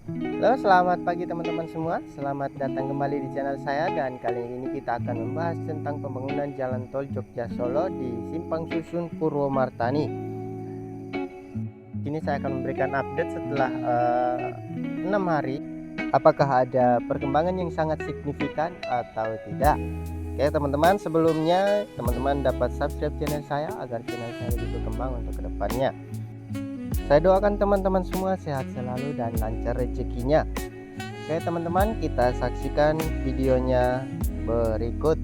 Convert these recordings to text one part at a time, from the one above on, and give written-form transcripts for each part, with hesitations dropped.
Halo, selamat pagi teman-teman semua. Selamat datang kembali di channel saya, dan kali ini kita akan membahas tentang pembangunan jalan tol Jogja Solo di Simpang Susun Purwomartani. Kini saya akan memberikan update setelah 6 hari. Apakah ada perkembangan yang sangat signifikan atau tidak? Oke teman-teman, sebelumnya teman-teman dapat subscribe channel saya agar channel saya lebih berkembang untuk kedepannya. Saya doakan teman-teman semua sehat selalu dan lancar rezekinya. Oke teman-teman, kita saksikan videonya berikut.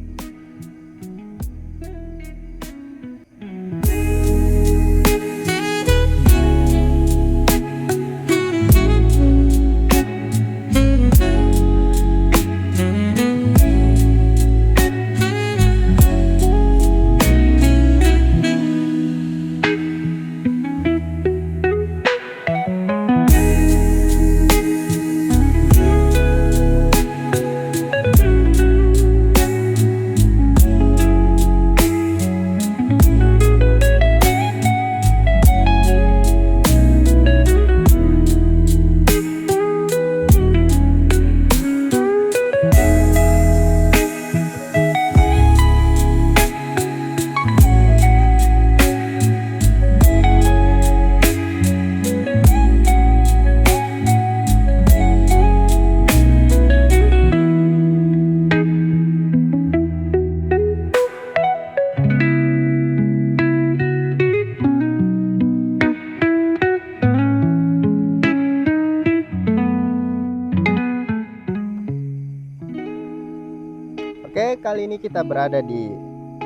Oke, kali ini kita berada di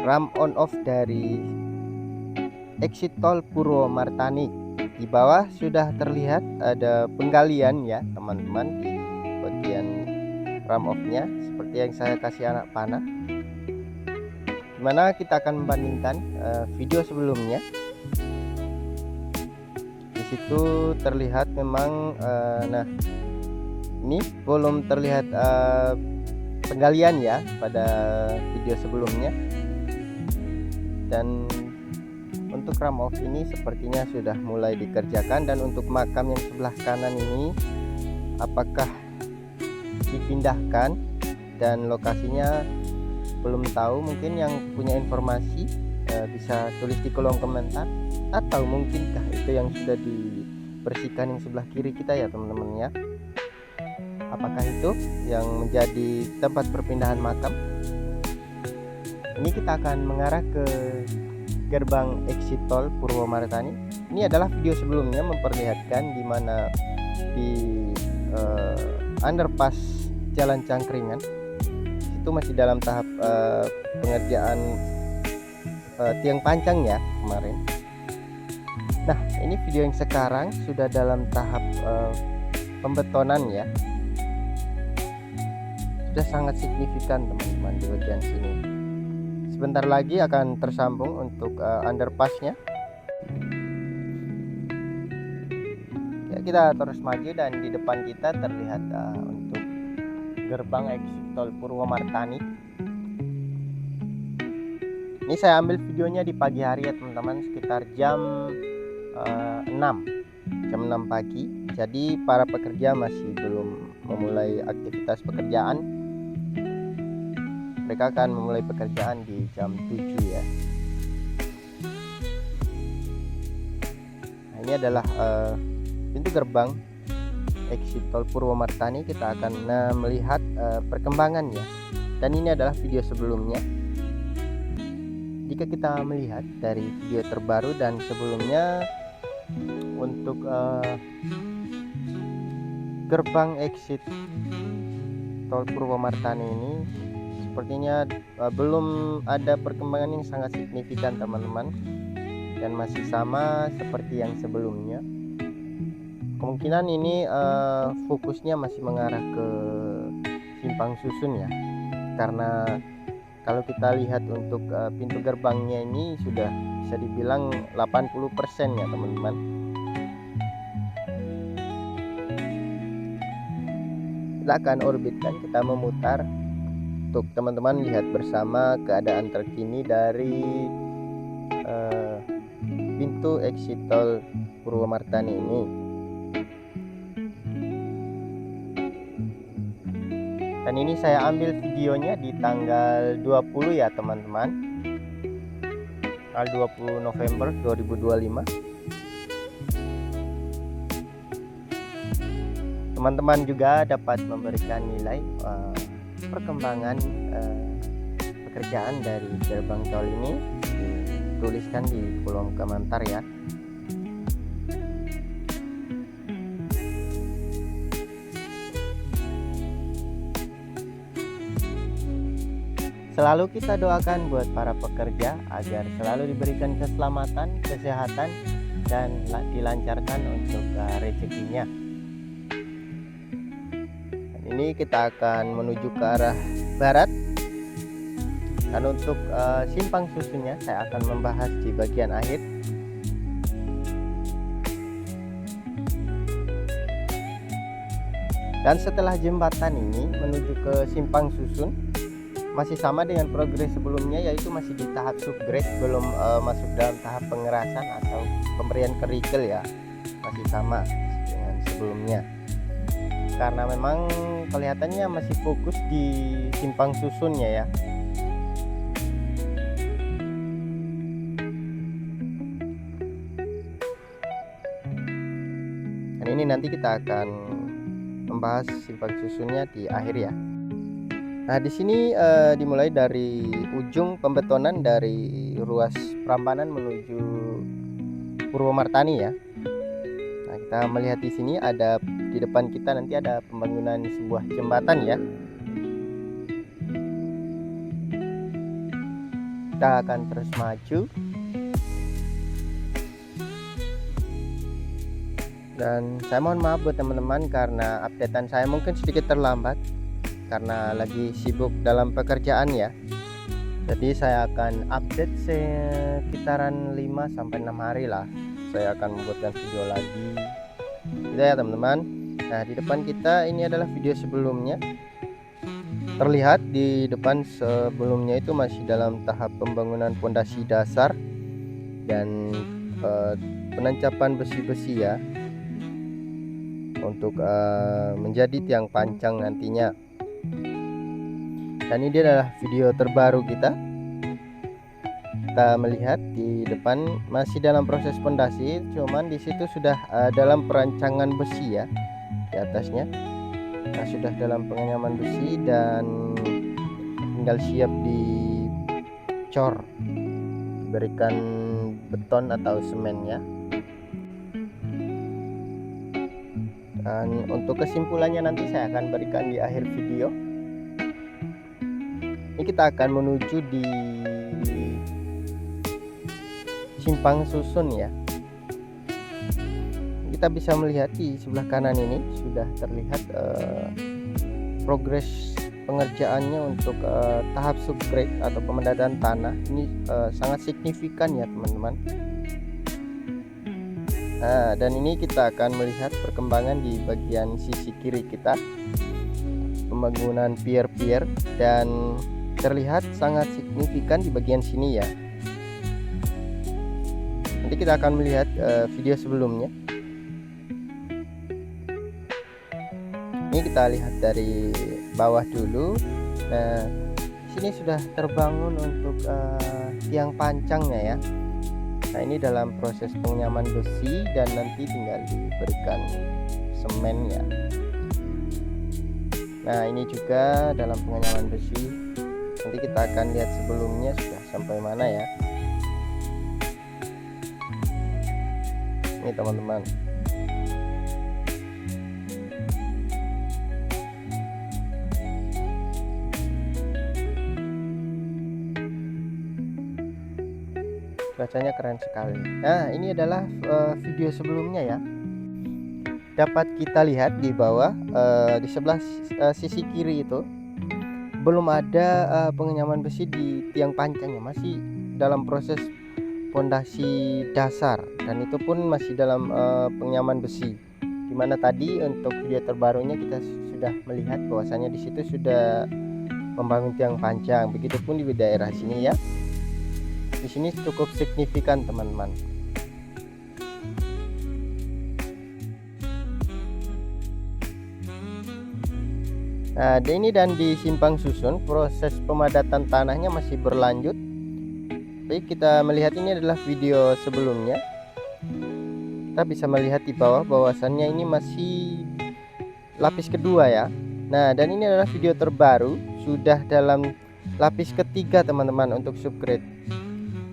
ram on off dari exit tol Purwomartani. Di bawah sudah terlihat ada penggalian ya teman-teman di bagian ram off-nya, seperti yang saya kasih anak panah. Dimana kita akan membandingkan video sebelumnya. Di situ terlihat memang nah ini belum terlihat penggalian ya pada video sebelumnya, dan untuk ram off ini sepertinya sudah mulai dikerjakan. Dan untuk makam yang sebelah kanan ini apakah dipindahkan dan lokasinya belum tahu. Mungkin yang punya informasi bisa tulis di kolom komentar, atau mungkinkah itu yang sudah dibersihkan yang sebelah kiri kita ya teman-teman ya. Apakah itu yang menjadi tempat perpindahan makam? Ini kita akan mengarah ke gerbang exit tol Purwomartani. Ini adalah video sebelumnya memperlihatkan di mana di underpass Jalan Cangkringan itu masih dalam tahap pengerjaan tiang pancang ya kemarin. Nah, ini video yang sekarang sudah dalam tahap pembetonan ya. Sudah sangat signifikan teman-teman di bagian sini. Sebentar lagi akan tersambung untuk underpassnya. Ya, kita terus maju dan di depan kita terlihat untuk gerbang exit tol Purwomartani. Ini saya ambil videonya di pagi hari ya teman-teman, sekitar jam 6 pagi. Jadi para pekerja masih belum memulai aktivitas pekerjaan. Mereka akan memulai pekerjaan di jam 7 ya. Nah, ini adalah pintu gerbang exit tol Purwomartani. Kita akan melihat perkembangan ya. Dan ini adalah video sebelumnya. Jika kita melihat dari video terbaru dan sebelumnya, untuk gerbang exit tol Purwomartani ini sepertinya belum ada perkembangan yang sangat signifikan teman-teman, dan masih sama seperti yang sebelumnya. Kemungkinan ini fokusnya masih mengarah ke Simpang Susun ya, karena kalau kita lihat untuk pintu gerbangnya ini sudah bisa dibilang 80% ya teman-teman. Kita akan orbitkan, kita memutar untuk teman-teman lihat bersama keadaan terkini dari pintu exit tol Purwomartani ini. Dan ini saya ambil videonya di tanggal 20 ya teman-teman, tanggal 20 November 2025. Teman-teman juga dapat memberikan nilai perkembangan pekerjaan dari gerbang tol ini, dituliskan di kolom komentar ya. Selalu kita doakan buat para pekerja agar selalu diberikan keselamatan, kesehatan, dan dilancarkan untuk rezekinya. Dan ini kita akan menuju ke arah barat. Dan untuk simpang susunnya saya akan membahas di bagian akhir. Dan setelah jembatan ini menuju ke simpang susun, masih sama dengan progres sebelumnya, yaitu masih di tahap subgrade, belum masuk dalam tahap pengerasan atau pemberian kerikil ya, masih sama dengan sebelumnya, karena memang kelihatannya masih fokus di simpang susunnya ya. Dan ini nanti kita akan membahas simpang susunnya di akhir ya. Nah, di sini dimulai dari ujung pembetonan dari ruas Prambanan menuju Purwomartani ya. Nah, kita melihat di sini ada di depan kita nanti ada pembangunan sebuah jembatan ya. Kita akan terus maju. Dan saya mohon maaf buat teman-teman karena updatean saya mungkin sedikit terlambat, karena lagi sibuk dalam pekerjaan ya. Jadi saya akan update sekitaran 5-6 hari lah, saya akan membuatkan video lagi gitu ya teman-teman. Nah, di depan kita ini adalah video sebelumnya. Terlihat di depan sebelumnya itu masih dalam tahap pembangunan pondasi dasar dan penancapan besi-besi ya, untuk menjadi tiang pancang nantinya. Dan ini adalah video terbaru kita. Kita melihat di depan masih dalam proses pondasi, cuman di situ sudah dalam perancangan besi ya di atasnya. Nah, sudah dalam pengenyaman besi dan tinggal siap dicor, diberikan beton atau semen ya. Dan untuk kesimpulannya nanti saya akan berikan di akhir video. Ini kita akan menuju di simpang susun ya. Kita bisa melihat di sebelah kanan ini sudah terlihat progres pengerjaannya untuk tahap subgrade atau pemendataan tanah. Ini sangat signifikan ya teman-teman. Nah, dan ini kita akan melihat perkembangan di bagian sisi kiri kita, pembangunan pier-pier, dan terlihat sangat signifikan di bagian sini ya. Nanti kita akan melihat video sebelumnya. Ini kita lihat dari bawah dulu. Nah, sini sudah terbangun untuk tiang pancangnya ya. Nah, ini dalam proses pengenyaman besi dan nanti tinggal diberikan semen ya. Nah, ini juga dalam pengenyaman besi. Nanti kita akan lihat sebelumnya sudah sampai mana ya. Ini teman-teman. Cuacanya keren sekali. Nah, ini adalah video sebelumnya ya. Dapat kita lihat di bawah di sebelah sisi kiri itu belum ada pengenyaman besi di tiang pancangnya, masih dalam proses pondasi dasar, dan itu pun masih dalam pengenyaman besi. Dimana tadi untuk video terbarunya kita sudah melihat bahwasanya di situ sudah membangun tiang pancang. Begitupun di daerah sini ya. Di sini cukup signifikan teman-teman. Nah, dan di simpang susun proses pemadatan tanahnya masih berlanjut. Baik, kita melihat ini adalah video sebelumnya. Kita bisa melihat di bawah bahwasannya ini masih lapis kedua ya. Nah, dan ini adalah video terbaru, sudah dalam lapis ketiga teman-teman untuk subgrade.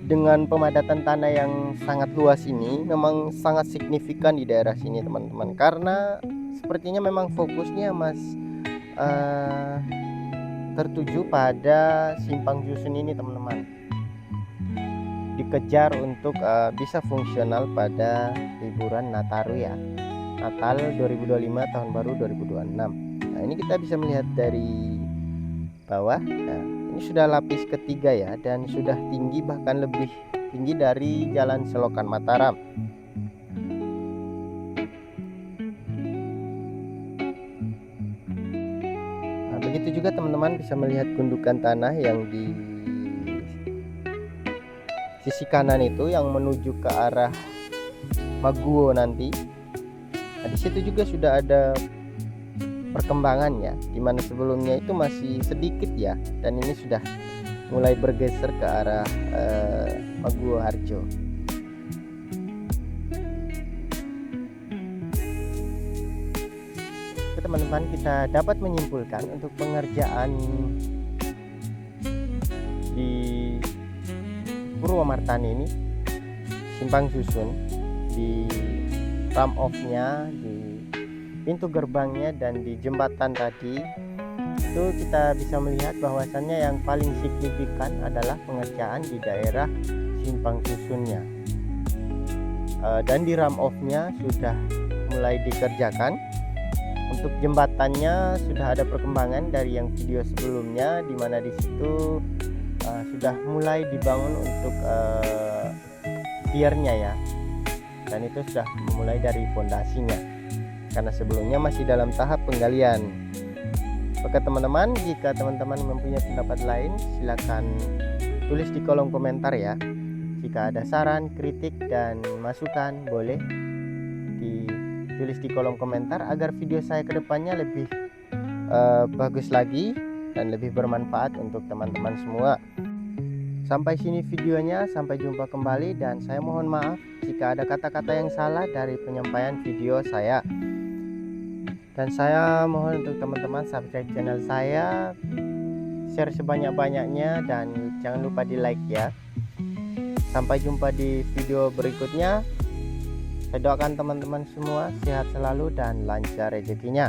Dengan pemadatan tanah yang sangat luas ini memang sangat signifikan di daerah sini teman-teman, karena sepertinya memang fokusnya tertuju pada simpang susun ini teman-teman, dikejar untuk bisa fungsional pada liburan Nataru ya, Natal 2025, tahun baru 2026. Nah, ini kita bisa melihat dari bawah. Nah, ini sudah lapis ketiga ya, dan sudah tinggi, bahkan lebih tinggi dari Jalan Selokan Mataram. Nah, begitu juga teman-teman bisa melihat gundukan tanah yang di sisi kanan itu yang menuju ke arah Maguwo nanti. Nah, di situ juga sudah ada perkembangan ya, dimana sebelumnya itu masih sedikit ya, dan ini sudah mulai bergeser ke arah Maguwo Harjo. Teman-teman, kita dapat menyimpulkan untuk pengerjaan di Purwomartani ini, simpang susun, di ram off-nya, di pintu gerbangnya, dan di jembatan tadi, itu kita bisa melihat bahwasannya yang paling signifikan adalah pengerjaan di daerah simpang susunnya. Dan di ram off-nya sudah mulai dikerjakan. Untuk jembatannya sudah ada perkembangan dari yang video sebelumnya, di mana di situ sudah mulai dibangun untuk piernya ya, dan itu sudah mulai dari fondasinya, karena sebelumnya masih dalam tahap penggalian. Oke teman-teman, jika teman-teman mempunyai pendapat lain, silakan tulis di kolom komentar ya. Jika ada saran, kritik, dan masukan, boleh ditulis di kolom komentar agar video saya kedepannya lebih bagus lagi dan lebih bermanfaat untuk teman-teman semua. Sampai sini videonya, sampai jumpa kembali, dan saya mohon maaf jika ada kata-kata yang salah dari penyampaian video saya. Dan saya mohon untuk teman-teman subscribe channel saya, share sebanyak-banyaknya, dan jangan lupa di like ya. Sampai jumpa di video berikutnya. Saya doakan teman-teman semua sehat selalu dan lancar rezekinya.